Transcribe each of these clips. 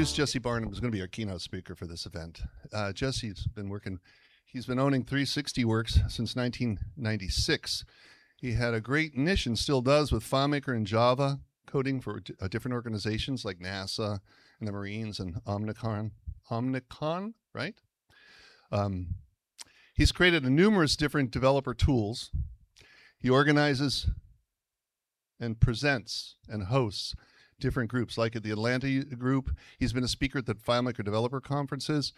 introduce Jesse Barnum, who's going to be our keynote speaker for this event. Jesse's been working, he's been owning 360 Works since 1996. He had a great niche and still does with FileMaker and Java coding for different organizations like NASA and the Marines and Omnicon, right? He's created numerous different developer tools. He organizes and presents and hosts different groups, like at the Atlanta group. He's been a speaker at the FileMaker developer conferences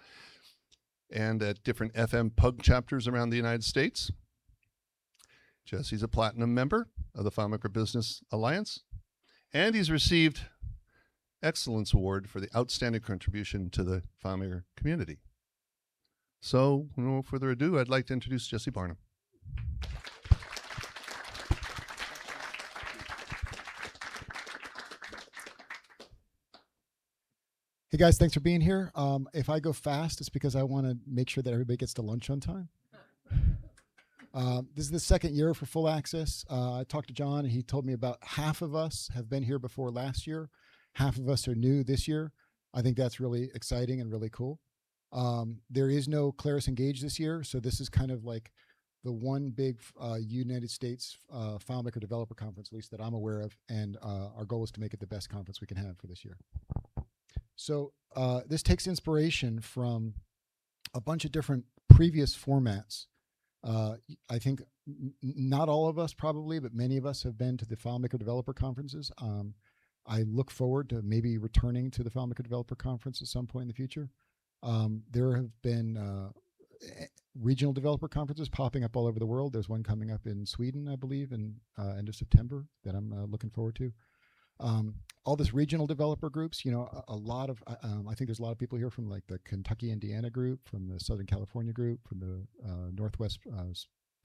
and at different FM Pug chapters around the United States. Jesse's a platinum member of the FileMaker Business Alliance, and he's received Excellence Award for the outstanding contribution to the FileMaker community. So, no further ado, I'd like to introduce Jesse Barnum. Hey guys, thanks for being here. If I go fast, it's because I want to make sure that everybody gets to lunch on time. This is the second year for Full Access. I talked to John, and he told me about half of us have been here before last year. Half of us are new this year. I think that's really exciting and really cool. There is no Claris Engage this year, so this is kind of like the one big United States FileMaker developer conference, at least that I'm aware of, and our goal is to make it the best conference we can have for this year. So this takes inspiration from a bunch of different previous formats. I think not all of us probably, but many of us have been to the FileMaker developer conferences. I look forward to maybe returning to the FileMaker developer conference at some point in the future. There have been regional developer conferences popping up all over the world. There's one coming up in Sweden, I believe, in end of September that I'm looking forward to. All this regional developer groups, you know, a lot of, I think there's a lot of people here from like the Kentucky, Indiana group, from the Southern California group, from the Northwest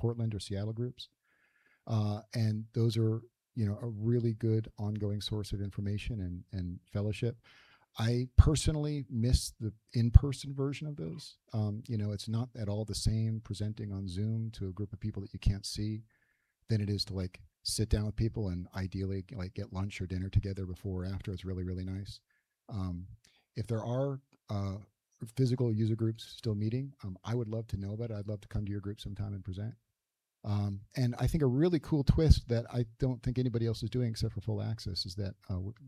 Portland or Seattle groups. And those are, you know, a really good ongoing source of information and fellowship. I personally miss the in-person version of those. You know, it's not at all the same presenting on Zoom to a group of people that you can't see than it is to like sit down with people and ideally like get lunch or dinner together before or after. It's really, really nice. If there are physical user groups still meeting, I would love to know about it. I'd love to come to your group sometime and present. And I think a really cool twist that I don't think anybody else is doing except for Full Access is that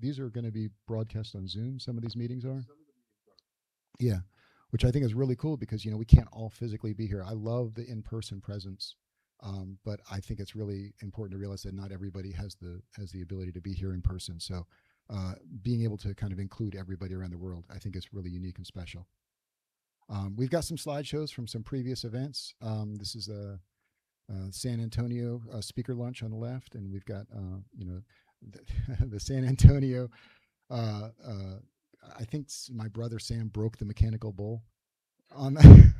these are going to be broadcast on Zoom. Some of these meetings are. Yeah, which I think is really cool because, you know, we can't all physically be here. I love the in-person presence. But I think it's really important to realize that not everybody has the ability to be here in person. So being able to kind of include everybody around the world, I think is really unique and special. We've got some slideshows from some previous events. This is a San Antonio speaker lunch on the left, and we've got you know, the San Antonio. I think my brother Sam broke the mechanical bull on that.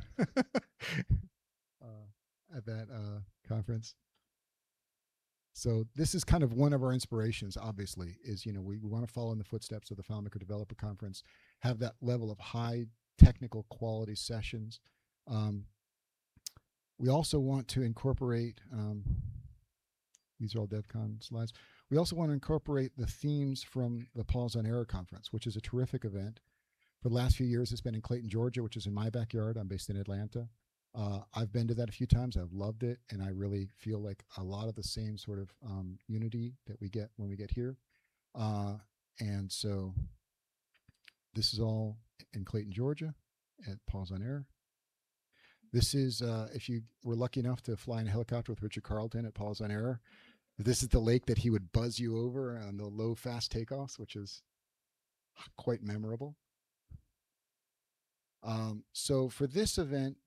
At that conference. So this is kind of one of our inspirations, obviously, is, you know, we want to follow in the footsteps of the FileMaker Developer Conference, have that level of high technical quality sessions. We also want to incorporate, these are all DevCon slides. We also want to incorporate the themes from the Pause on Error Conference, which is a terrific event. For the last few years, it's been in Clayton, Georgia, which is in my backyard. I'm based in Atlanta. I've been to that a few times. I've loved it, and I really feel like a lot of the same sort of unity that we get when we get here. And so this is all in Clayton, Georgia at Pause on Air. This is, if you were lucky enough to fly in a helicopter with Richard Carlton at Pause on Air, this is the lake that he would buzz you over on the low, fast takeoffs, which is quite memorable. So for this event,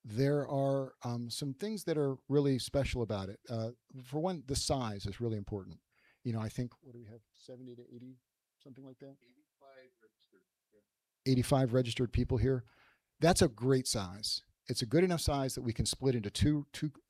there are some things that are really special about it. For one, the size is really important. You know, I think, what do we have, 70 to 80, something like that? 85 registered. Yeah. 85 registered people here. That's a great size. It's a good enough size that we can split into two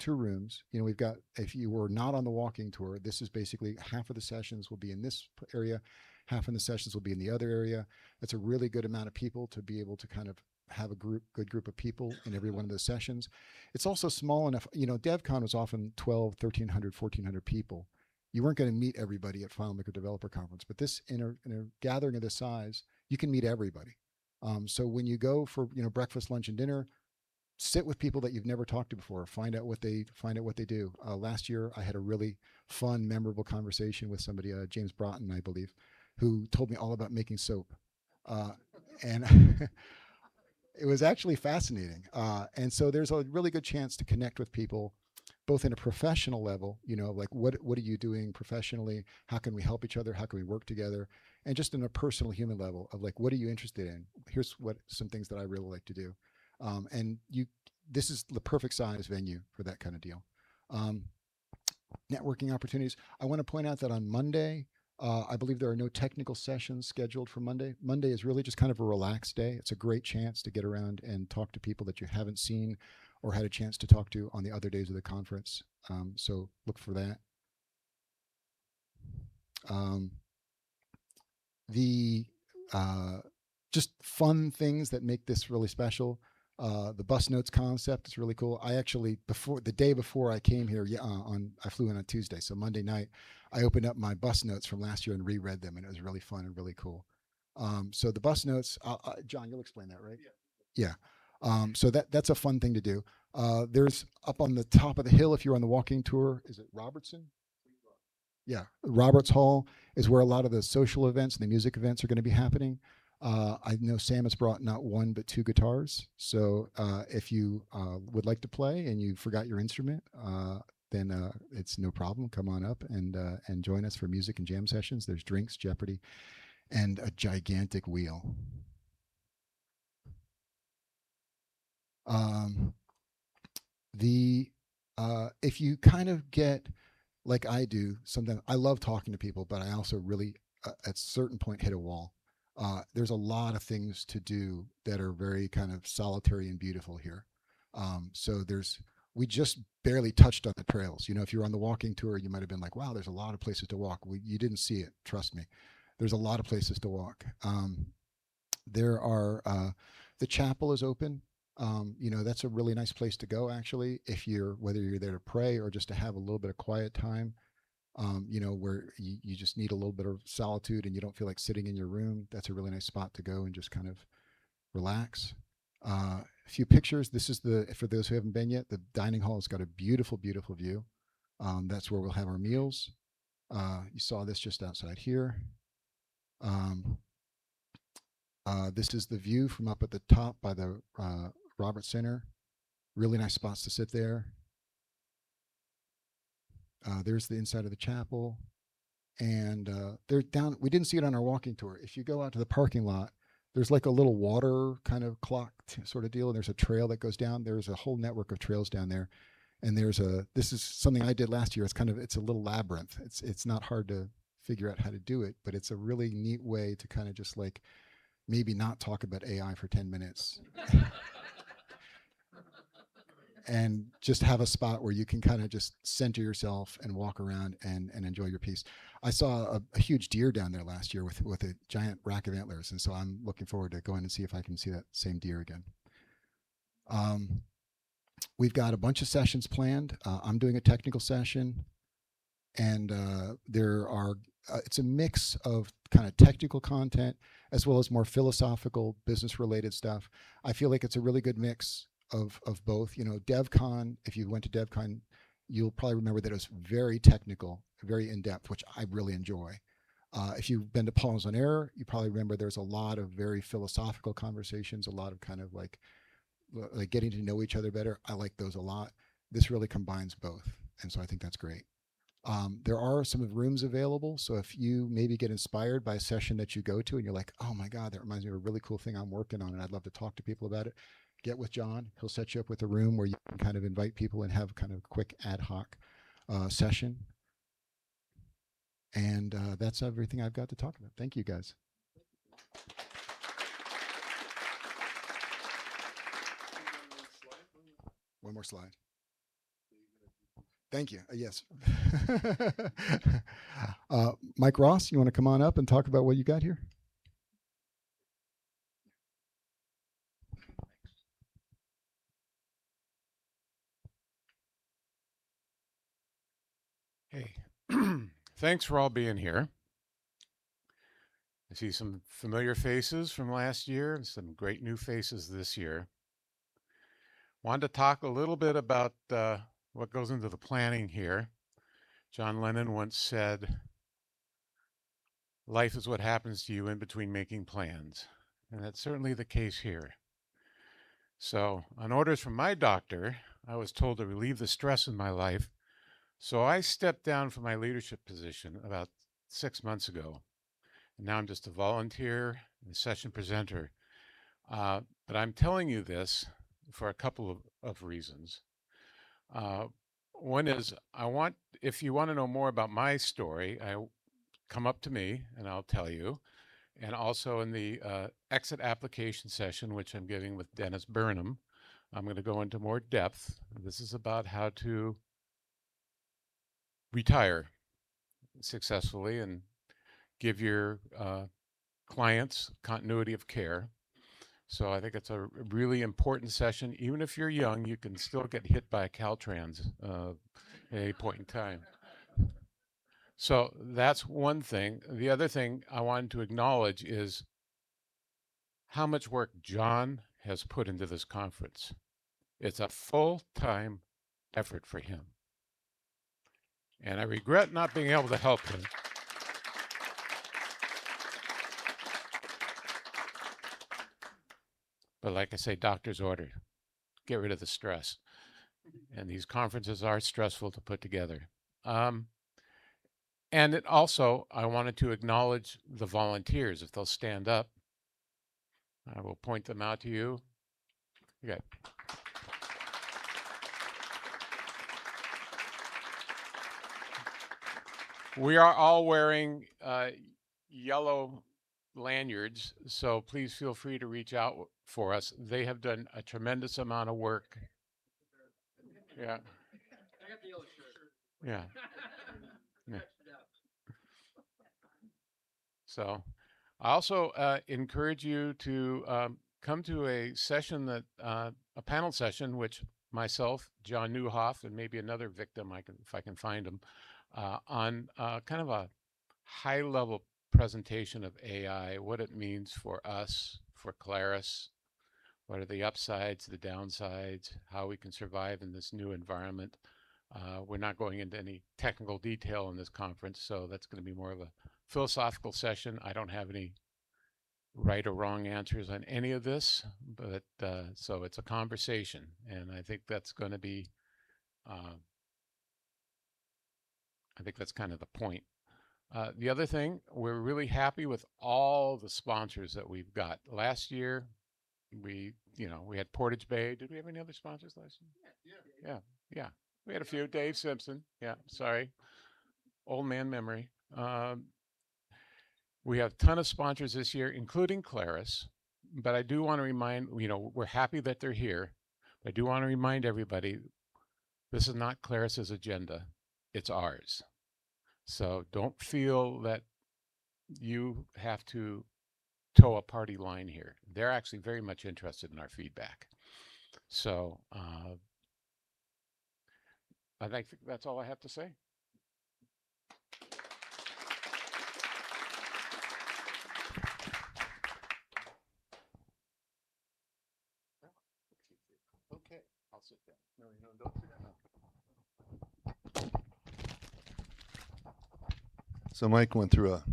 rooms. You know, we've got, if you were not on the walking tour, this is basically half of the sessions will be in this area, half of the sessions will be in the other area. That's a really good amount of people to be able to kind of have a good group of people in every one of those sessions. It's also small enough, you know, DevCon was often 1,200, 1,300, 1,400 people. You weren't going to meet everybody at FileMaker Developer Conference, but this in a gathering of this size, you can meet everybody. So when you go for breakfast, lunch, and dinner, sit with people that you've never talked to before. Find out what they do. Last year, I had a really fun, memorable conversation with somebody, James Broughton, I believe, who told me all about making soap, and it was actually fascinating. And so there's a really good chance to connect with people, both in a professional level, like what are you doing professionally? How can we help each other? How can we work together? And just in a personal human level of like, what are you interested in? Here's some things that I really like to do. And this is the perfect size venue for that kind of deal. Networking opportunities. I want to point out that on Monday, I believe there are no technical sessions scheduled for Monday. Monday is really just kind of a relaxed day. It's a great chance to get around and talk to people that you haven't seen or had a chance to talk to on the other days of the conference. So look for that. The just fun things that make this really special. The bus notes concept is really cool. I actually, the day before I came here, I flew in on Tuesday, so Monday night, I opened up my bus notes from last year and reread them, and it was really fun and really cool. So the bus notes, John, you'll explain that, right? Yeah. So that's a fun thing to do. There's up on the top of the hill, if you're on the walking tour, is it Robertson? Yeah, Roberts Hall is where a lot of the social events and the music events are going to be happening. I know Sam has brought not one but two guitars. So if you would like to play and you forgot your instrument, then it's no problem. Come on up and join us for music and jam sessions. There's drinks, Jeopardy, and a gigantic wheel. If you kind of get like I do, sometimes I love talking to people, but I also really at a certain point hit a wall. There's a lot of things to do that are very kind of solitary and beautiful here. So we just barely touched on the trails. If you're on the walking tour, you might have been like, wow, there's a lot of places to walk. You didn't see it. Trust me. There's a lot of places to walk. There are, the chapel is open. That's a really nice place to go, actually, whether you're there to pray or just to have a little bit of quiet time, where you just need a little bit of solitude and you don't feel like sitting in your room. That's a really nice spot to go and just kind of relax. A few pictures. This is for those who haven't been yet, the dining hall has got a beautiful, beautiful view. That's where we'll have our meals. You saw this just outside here. This is the view from up at the top by the Robert Center. Really nice spots to sit there. There's the inside of the chapel. And they're down. We didn't see it on our walking tour. If you go out to the parking lot, there's like a little water kind of clock sort of deal. And there's a trail that goes down. There's a whole network of trails down there. And this is something I did last year. It's a little labyrinth. It's not hard to figure out how to do it, but it's a really neat way to kind of just like maybe not talk about AI for 10 minutes. And just have a spot where you can kind of just center yourself and walk around and enjoy your piece. I saw a huge deer down there last year with a giant rack of antlers, and so I'm looking forward to going and see if I can see that same deer again. We've got a bunch of sessions planned. I'm doing a technical session, and it's a mix of kind of technical content as well as more philosophical, business-related stuff. I feel like it's a really good mix of both. DevCon, if you went to DevCon, you'll probably remember that it was very technical, very in-depth, which I really enjoy. If you've been to Pause on Air, you probably remember there's a lot of very philosophical conversations, a lot of kind of like getting to know each other better. I like those a lot. This really combines both, and so I think that's great. There are some rooms available, so if you maybe get inspired by a session that you go to and you're like, oh my God, that reminds me of a really cool thing I'm working on and I'd love to talk to people about it, get with John. He'll set you up with a room where you can kind of invite people and have kind of a quick ad hoc session. And that's everything I've got to talk about. Thank you, guys. One more slide. Thank you. Yes. Mike Ross, you want to come on up and talk about what you got here? Hey, thanks for all being here. I see some familiar faces from last year and some great new faces this year. Wanted to talk a little bit about what goes into the planning here. John Lennon once said, "Life is what happens to you in between making plans." And that's certainly the case here. So, on orders from my doctor, I was told to relieve the stress in my life. So I stepped down from my leadership position about 6 months ago. And now I'm just a volunteer and a session presenter. But I'm telling you this for a couple of reasons. One is if you want to know more about my story, come up to me and I'll tell you. And also in the exit application session, which I'm giving with Dennis Barnum, I'm going to go into more depth. This is about how to retire successfully and give your clients continuity of care. So I think it's a really important session. Even if you're young, you can still get hit by a Caltrans at any point in time. So that's one thing. The other thing I wanted to acknowledge is how much work John has put into this conference. It's a full-time effort for him. And I regret not being able to help him. But like I say, doctor's order, get rid of the stress. And these conferences are stressful to put together. And it also, I wanted to acknowledge the volunteers. If they'll stand up, I will point them out to you. Okay. We are all wearing yellow lanyards, so please feel free to reach out for us. They have done a tremendous amount of work. Yeah. Yeah. Yeah. So I also encourage you to come to a session a panel session, which myself, John Newhoff, and maybe another victim, if I can find him, on kind of a high level presentation of AI, what it means for us, for Claris, what are the upsides, the downsides, how we can survive in this new environment. We're not going into any technical detail in this conference, so that's going to be more of a philosophical session. I don't have any right or wrong answers on any of this, but so it's a conversation, and I think that's going to be, I think that's kind of the point. The other thing, we're really happy with all the sponsors that we've got. Last year, we had Portage Bay. Did we have any other sponsors last year? Yeah. We had a few. Dave Simpson. Yeah, sorry. Old man memory. We have a ton of sponsors this year, including Claris. But I do want to remind, we're happy that they're here. But I do want to remind everybody, this is not Claris's agenda. It's ours. So don't feel that you have to toe a party line here. They're actually very much interested in our feedback. So I think that's all I have to say. Okay, I'll sit down. No, don't sit down. So Mike went through a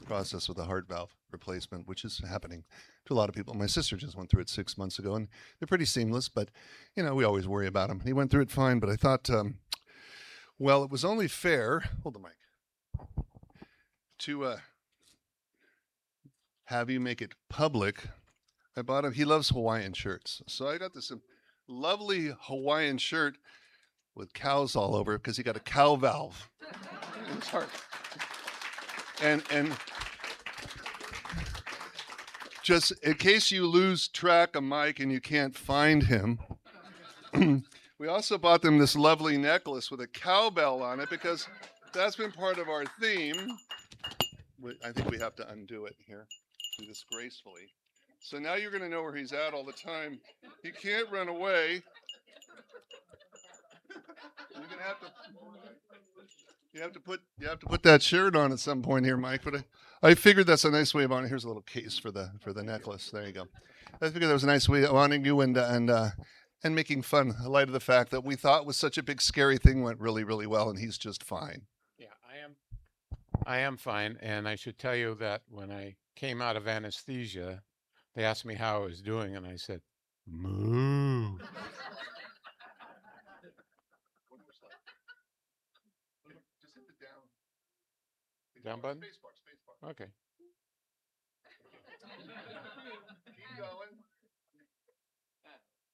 process with a heart valve replacement, which is happening to a lot of people. My sister just went through it 6 months ago, and they're pretty seamless, but, we always worry about him. He went through it fine, but I thought, well, it was only fair, hold the mic, to have you make it public. I bought him, he loves Hawaiian shirts. So I got this lovely Hawaiian shirt with cows all over because he got a cow valve in his heart. And just in case you lose track of Mike and you can't find him, we also bought them this lovely necklace with a cowbell on it because that's been part of our theme. I think we have to undo it here, do this gracefully. So now you're going to know where he's at all the time. He can't run away. You're going to have to You have to put that shirt on at some point here, Mike. But I figured that's a nice way of honoring. Here's a little case for the necklace. There you go. I figured that was a nice way of honoring you and making fun, in light of the fact that we thought was such a big scary thing went really, really well, and he's just fine. Yeah, I am fine, and I should tell you that when I came out of anesthesia, they asked me how I was doing, and I said, "Moo." Just hit the down. Down button? Space bar. Okay. Keep going.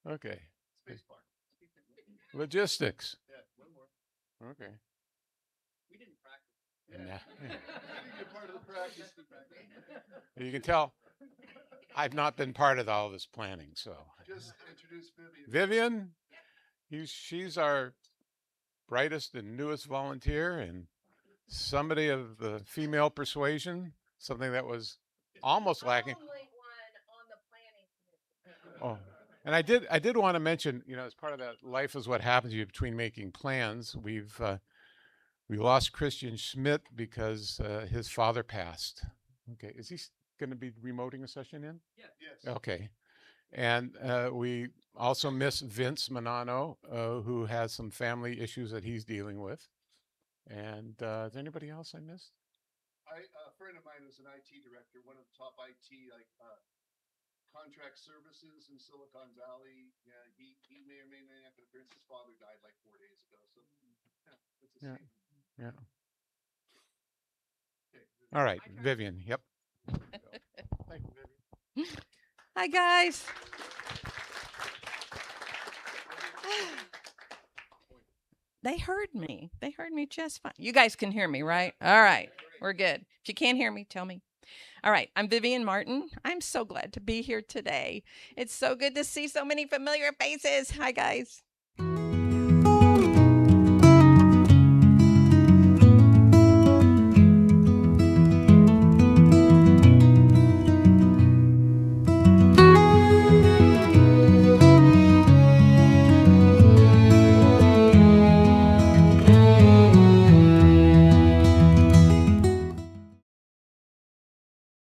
Okay. Space bar. Logistics. Yeah, one more. Okay. We didn't practice. Yeah. You're part of the practice. You can tell I've not been part of all this planning, so. Just introduce Vivian. Vivian, she's our brightest and newest volunteer, and somebody of the female persuasion, something that was almost lacking. Oh, and I did want to mention, as part of that life is what happens to you between making plans. We lost Christian Schmidt because his father passed. Okay, is he going to be remoting a session in? Yes. Okay, and we also miss Vince Manano, who has some family issues that he's dealing with. And is there anybody else I missed? A friend of mine was an IT director, one of the top IT contract services in Silicon Valley. Yeah, he may or may not have an appearance. His father died like 4 days ago, so it's a shame. Yeah. Okay. All right, Vivian. Yep. Thank you, Vivian. Hi, guys. They heard me. They heard me just fine. You guys can hear me, right? All right. We're good. If you can't hear me, tell me. All right. I'm Vivian Martin. I'm so glad to be here today. It's so good to see so many familiar faces. Hi, guys.